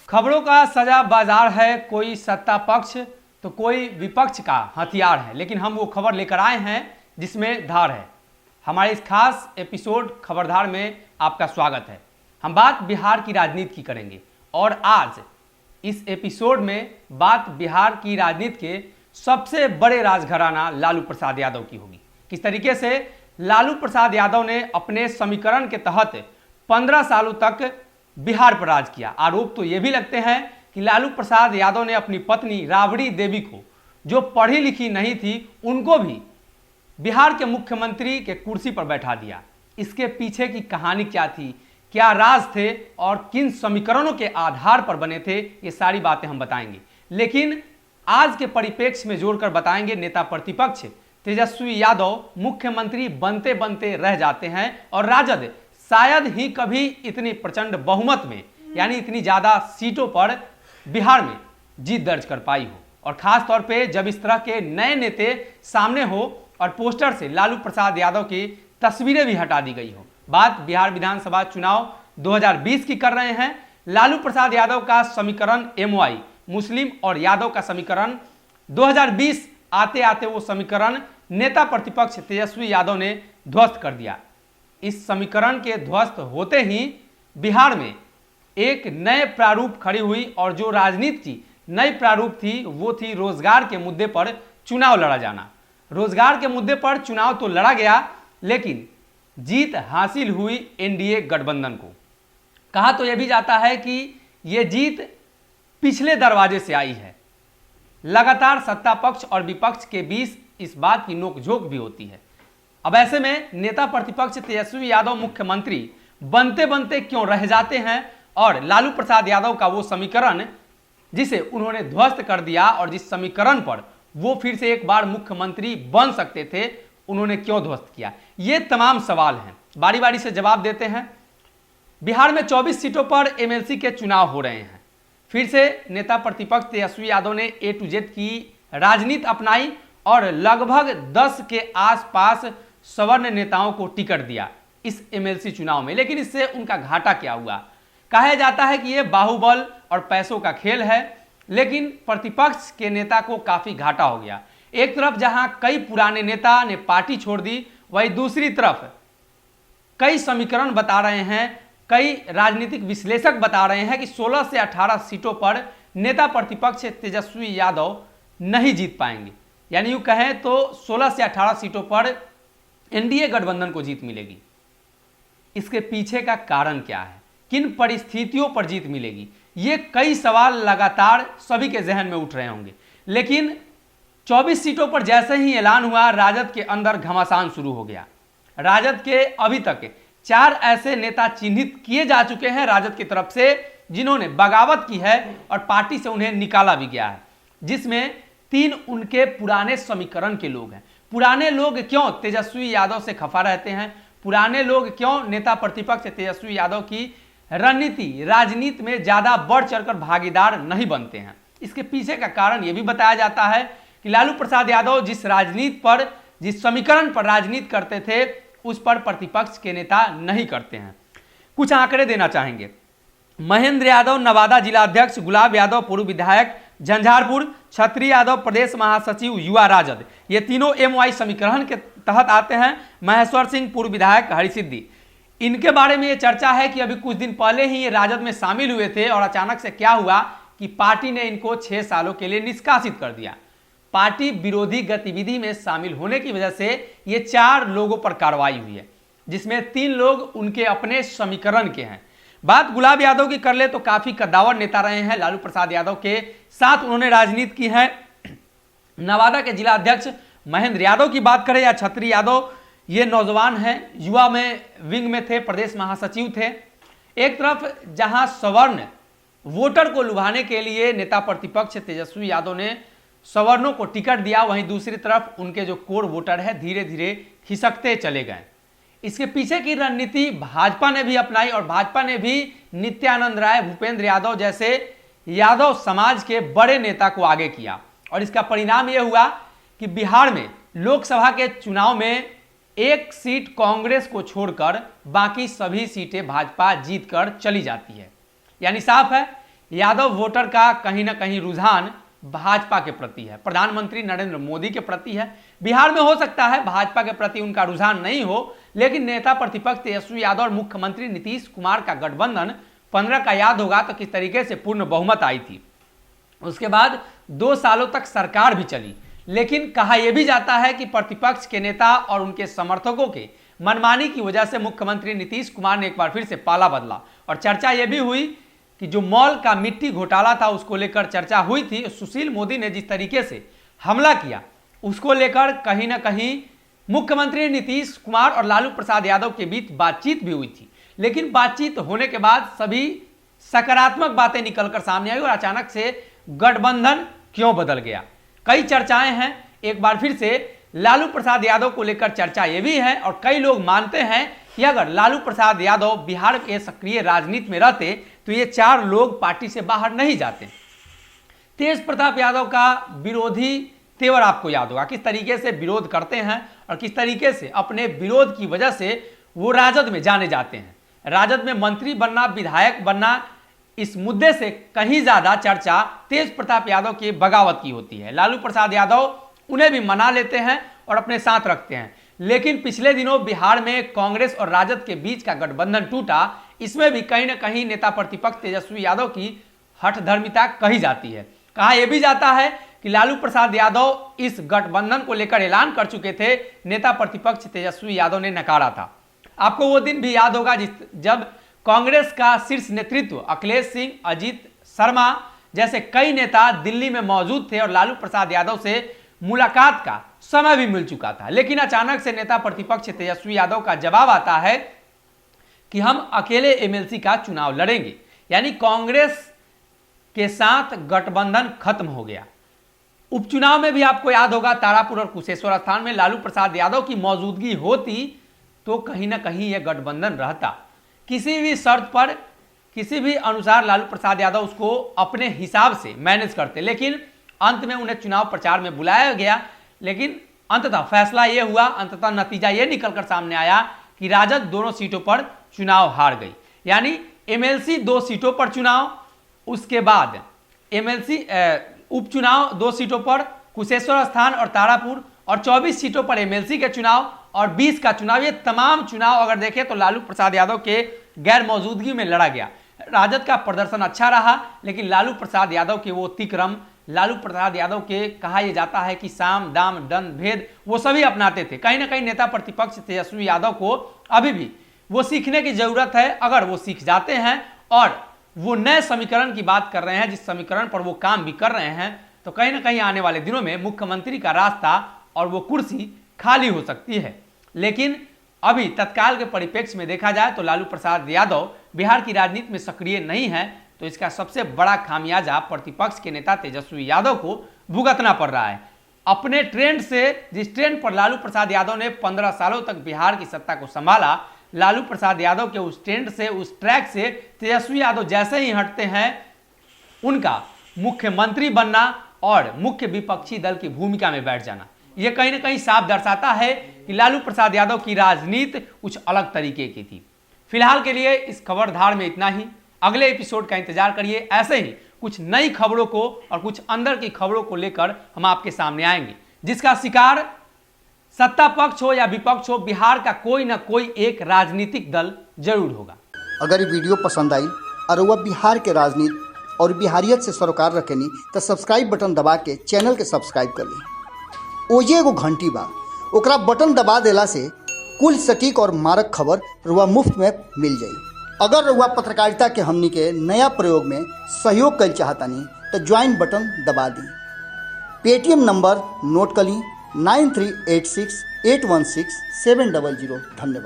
खबरों का सजा बाजार है, कोई सत्ता पक्ष तो कोई विपक्ष का हथियार है, लेकिन हम वो खबर लेकर आए हैं जिसमें धार है। हमारे इस खास एपिसोड खबरधार में आपका स्वागत है। हम बात बिहार की राजनीति की करेंगे और आज इस एपिसोड में बात बिहार की राजनीति के सबसे बड़े राजघराना लालू प्रसाद यादव की होगी। किस तरीके से लालू प्रसाद यादव ने अपने समीकरण के तहत 15 सालों तक बिहार पर राज किया। आरोप तो ये भी लगते हैं कि लालू प्रसाद यादव ने अपनी पत्नी राबड़ी देवी को, जो पढ़ी लिखी नहीं थी, उनको भी बिहार के मुख्यमंत्री के कुर्सी पर बैठा दिया। इसके पीछे की कहानी क्या थी, क्या राज थे और किन समीकरणों के आधार पर बने थे, ये सारी बातें हम बताएंगे। लेकिन आज के परिप्रेक्ष्य में जोड़कर बताएंगे, नेता प्रतिपक्ष तेजस्वी यादव मुख्यमंत्री बनते बनते रह जाते हैं और राजद शायद ही कभी इतनी प्रचंड बहुमत में, यानी इतनी ज्यादा सीटों पर बिहार में जीत दर्ज कर पाई हो। और खास तौर पे जब इस तरह के नए नेता सामने हो और पोस्टर से लालू प्रसाद यादव की तस्वीरें भी हटा दी गई हो। बात बिहार विधानसभा चुनाव 2020 की कर रहे हैं। लालू प्रसाद यादव का समीकरण एमवाई, मुस्लिम और यादव का समीकरण 2020 आते आते वो समीकरण नेता प्रतिपक्ष तेजस्वी यादव ने ध्वस्त कर दिया। इस समीकरण के ध्वस्त होते ही बिहार में एक नए प्रारूप खड़ी हुई और जो राजनीति की नई प्रारूप थी वो थी रोजगार के मुद्दे पर चुनाव लड़ा जाना। रोजगार के मुद्दे पर चुनाव तो लड़ा गया, लेकिन जीत हासिल हुई एनडीए गठबंधन को। कहा तो यह भी जाता है कि यह जीत पिछले दरवाजे से आई है। लगातार सत्ता पक्ष और विपक्ष के बीच इस बात की नोकझोंक भी होती है। अब ऐसे में नेता प्रतिपक्ष तेजस्वी यादव मुख्यमंत्री बनते बनते क्यों रह जाते हैं और लालू प्रसाद यादव का वो समीकरण जिसे उन्होंने ध्वस्त कर दिया और जिस समीकरण पर वो फिर से एक बार मुख्यमंत्री बन सकते थे, उन्होंने क्यों ध्वस्त किया, ये तमाम सवाल हैं। बारी बारी से जवाब देते हैं। बिहार में 24 सीटों पर एमएलसी के चुनाव हो रहे हैं। फिर से नेता प्रतिपक्ष तेजस्वी यादव ने ए टू जेड की राजनीति अपनाई और लगभग 10 के आसपास सवर्ण नेताओं को टिकट दिया इस एमएलसी चुनाव में। लेकिन इससे उनका घाटा क्या हुआ? कहा जाता है कि यह बाहुबल और पैसों का खेल है, लेकिन प्रतिपक्ष के नेता को काफी घाटा हो गया। एक तरफ जहां कई पुराने नेता ने पार्टी छोड़ दी, वहीं दूसरी तरफ कई समीकरण बता रहे हैं, कई राजनीतिक विश्लेषक बता रहे हैं कि 16 से 18 सीटों पर नेता प्रतिपक्ष तेजस्वी यादव नहीं जीत पाएंगे। यानी यूं कहें तो 16 से 18 सीटों पर एनडीए गठबंधन को जीत मिलेगी। इसके पीछे का कारण क्या है, किन परिस्थितियों पर जीत मिलेगी, ये कई सवाल लगातार सभी के जहन में उठ रहे होंगे। लेकिन 24 सीटों पर जैसे ही ऐलान हुआ, राजद के अंदर घमासान शुरू हो गया। राजद के अभी तक 4 ऐसे नेता चिन्हित किए जा चुके हैं राजद की तरफ से, जिन्होंने बगावत की है और पार्टी से उन्हें निकाला भी गया है, जिसमें 3 उनके पुराने समीकरण के लोग हैं। पुराने लोग क्यों तेजस्वी यादव से खफा रहते हैं? पुराने लोग क्यों नेता प्रतिपक्ष तेजस्वी यादव की रणनीति राजनीति में ज्यादा बढ़ चढ़कर भागीदार नहीं बनते हैं? इसके पीछे का कारण यह भी बताया जाता है कि लालू प्रसाद यादव जिस राजनीति पर, जिस समीकरण पर राजनीति करते थे, उस पर प्रतिपक्ष के नेता नहीं करते हैं। कुछ आंकड़े देना चाहेंगे। महेंद्र यादव नवादा जिला अध्यक्ष, गुलाब यादव पूर्व विधायक झंझारपुर, छत्री यादव प्रदेश महासचिव युवा राजद, ये तीनों एमवाई समीकरण के तहत आते हैं। महेश्वर सिंह पूर्व विधायक हरिसिद्धि, इनके बारे में ये चर्चा है कि अभी कुछ दिन पहले ही ये राजद में शामिल हुए थे और अचानक से क्या हुआ कि पार्टी ने इनको 6 सालों के लिए निष्कासित कर दिया। पार्टी विरोधी गतिविधि में शामिल होने की वजह से ये 4 लोगों पर कार्रवाई हुई है, जिसमें 3 लोग उनके अपने समीकरण के हैं। बात गुलाब यादव की कर ले तो काफी कद्दावर नेता रहे हैं। लालू प्रसाद यादव के साथ उन्होंने राजनीति की है। नवादा के जिला अध्यक्ष महेंद्र यादव की बात करें या छत्री यादव, ये नौजवान हैं, युवा में विंग में थे, प्रदेश महासचिव थे। एक तरफ जहां सवर्ण वोटर को लुभाने के लिए नेता प्रतिपक्ष तेजस्वी यादव ने सवर्णों को टिकट दिया, वहीं दूसरी तरफ उनके जो कोर वोटर है धीरे धीरे खिसकते चले गए। इसके पीछे की रणनीति भाजपा ने भी अपनाई और भाजपा ने भी नित्यानंद राय, भूपेंद्र यादव जैसे यादव समाज के बड़े नेता को आगे किया। और इसका परिणाम यह हुआ कि बिहार में लोकसभा के चुनाव में 1 सीट कांग्रेस को छोड़कर बाकी सभी सीटें भाजपा जीतकर चली जाती है। यानी साफ है यादव वोटर का कहीं ना कहीं रुझान भाजपा के प्रति है, प्रधानमंत्री नरेंद्र मोदी के प्रति है। बिहार में हो सकता है भाजपा के प्रति उनका रुझान नहीं हो, लेकिन नेता प्रतिपक्ष तेजस्वी यादव और मुख्यमंत्री नीतीश कुमार का गठबंधन 15 का याद होगा तो किस तरीके से पूर्ण बहुमत आई थी। उसके बाद 2 सालों तक सरकार भी चली, लेकिन कहा यह भी जाता है कि प्रतिपक्ष के नेता और उनके समर्थकों के मनमानी की वजह से मुख्यमंत्री नीतीश कुमार ने एक बार फिर से पाला बदला। और चर्चा यह भी हुई कि जो मॉल का मिट्टी घोटाला था उसको लेकर चर्चा हुई थी। सुशील मोदी ने जिस तरीके से हमला किया उसको लेकर कहीं ना कहीं मुख्यमंत्री नीतीश कुमार और लालू प्रसाद यादव के बीच बातचीत भी हुई थी, लेकिन बातचीत होने के बाद सभी सकारात्मक बातें निकलकर सामने आई और अचानक से गठबंधन क्यों बदल गया। कई चर्चाएं हैं। एक बार फिर से लालू प्रसाद यादव को लेकर चर्चा यह भी है और कई लोग मानते हैं कि अगर लालू प्रसाद यादव बिहार के सक्रिय राजनीति में रहते तो ये 4 लोग पार्टी से बाहर नहीं जाते। तेज प्रताप यादव का विरोधी तेवर आपको याद होगा, किस तरीके से विरोध करते हैं और किस तरीके से अपने विरोध की वजह से वो राजद में जाने जाते हैं। राजद में मंत्री बनना, विधायक बनना, इस मुद्दे से कहीं ज्यादा चर्चा तेज प्रताप यादव की बगावत की होती है। लालू प्रसाद यादव उन्हें भी मना लेते हैं और अपने साथ रखते हैं, लेकिन पिछले दिनों बिहार में कांग्रेस और राजद के बीच का गठबंधन टूटा। इसमें भी कहीं ना कहीं नेता प्रतिपक्ष तेजस्वी यादव की हठधर्मिता कही जाती है। कहा यह भी जाता है कि लालू प्रसाद यादव इस गठबंधन को लेकर ऐलान कर चुके थे, नेता प्रतिपक्ष तेजस्वी यादव ने नकारा था। आपको वो दिन भी याद होगा जब कांग्रेस का शीर्ष नेतृत्व अखिलेश सिंह, अजीत शर्मा जैसे कई नेता दिल्ली में मौजूद थे और लालू प्रसाद यादव से मुलाकात का समय भी मिल चुका था, लेकिन अचानक से नेता प्रतिपक्ष तेजस्वी यादव का जवाब आता है कि हम अकेले एमएलसी का चुनाव लड़ेंगे। यानी कांग्रेस के साथ गठबंधन खत्म हो गया। उपचुनाव में भी आपको याद होगा तारापुर और कुशेश्वर स्थान में लालू प्रसाद यादव की मौजूदगी होती तो कहीं ना कहीं यह गठबंधन रहता। किसी भी शर्त पर, किसी भी अनुसार लालू प्रसाद यादव उसको अपने हिसाब से मैनेज करते, लेकिन अंत में उन्हें चुनाव प्रचार में बुलाया गया। लेकिन अंततः फैसला यह हुआ, अंततः नतीजा यह निकलकर सामने आया कि राजद दोनों सीटों पर चुनाव हार गई। यानी एमएलसी 2 सीटों पर चुनाव, उसके बाद एमएलसी उपचुनाव 2 सीटों पर कुशेश्वर स्थान और तारापुर, और 24 सीटों पर एमएलसी के चुनाव और 20 का चुनाव। ये तमाम चुनाव अगर देखें तो लालू प्रसाद यादव के गैर मौजूदगी में लड़ा गया। राजद का प्रदर्शन अच्छा रहा, लेकिन लालू प्रसाद यादव के वो तिक्रम, लालू प्रसाद यादव के कहा यह जाता है कि साम दाम दंड भेद वो सभी अपनाते थे। कहीं ना कहीं नेता प्रतिपक्ष तेजस्वी यादव को अभी भी वो सीखने की जरूरत है। अगर वो सीख जाते हैं और वो नए समीकरण की बात कर रहे हैं, जिस समीकरण पर वो काम भी कर रहे हैं, तो कहीं ना कहीं आने वाले दिनों में मुख्यमंत्री का रास्ता और वो कुर्सी खाली हो सकती है। लेकिन अभी तत्काल के परिप्रेक्ष्य में देखा जाए तो लालू प्रसाद यादव बिहार की राजनीति में सक्रिय नहीं है, तो इसका सबसे बड़ा खामियाजा प्रतिपक्ष के नेता तेजस्वी यादव को भुगतना पड़ रहा है। अपने ट्रेंड से, जिस ट्रेंड पर लालू प्रसाद यादव ने 15 सालों तक बिहार की सत्ता को संभाला, लालू प्रसाद यादव के उस ट्रेंड से, उस ट्रैक से तेजस्वी यादव जैसे ही हटते हैं, उनका मुख्यमंत्री बनना और मुख्य विपक्षी दल की भूमिका में बैठ जाना, यह कहीं ना कहीं साफ दर्शाता है कि लालू प्रसाद यादव की राजनीति कुछ अलग तरीके की थी। फिलहाल के लिए इस खबरधार में इतना ही। अगले एपिसोड का इंतजार करिए। ऐसे ही कुछ नई खबरों को और कुछ अंदर की खबरों को लेकर हम आपके सामने आएंगे, जिसका शिकार सत्ता पक्ष हो या विपक्ष हो, बिहार का कोई ना कोई एक राजनीतिक दल जरूर होगा। अगर ये वीडियो पसंद आई और वह बिहार के राजनीति और बिहारियत से सरोकार रखेनी तो सब्सक्राइब बटन दबा के चैनल के सब्सक्राइब कर ली। ओजे एगो घंटी बा, ओकरा बटन दबा देला से कुल सटीक और मारक खबर रुआ मुफ्त में मिल जाई। अगर रुआ पत्रकारिता के हमनी के नया प्रयोग में सहयोग कर चाहतानी तो ज्वाइन बटन दबा दी। पेटीएम नंबर नोट कर ली 9386816700। धन्यवाद।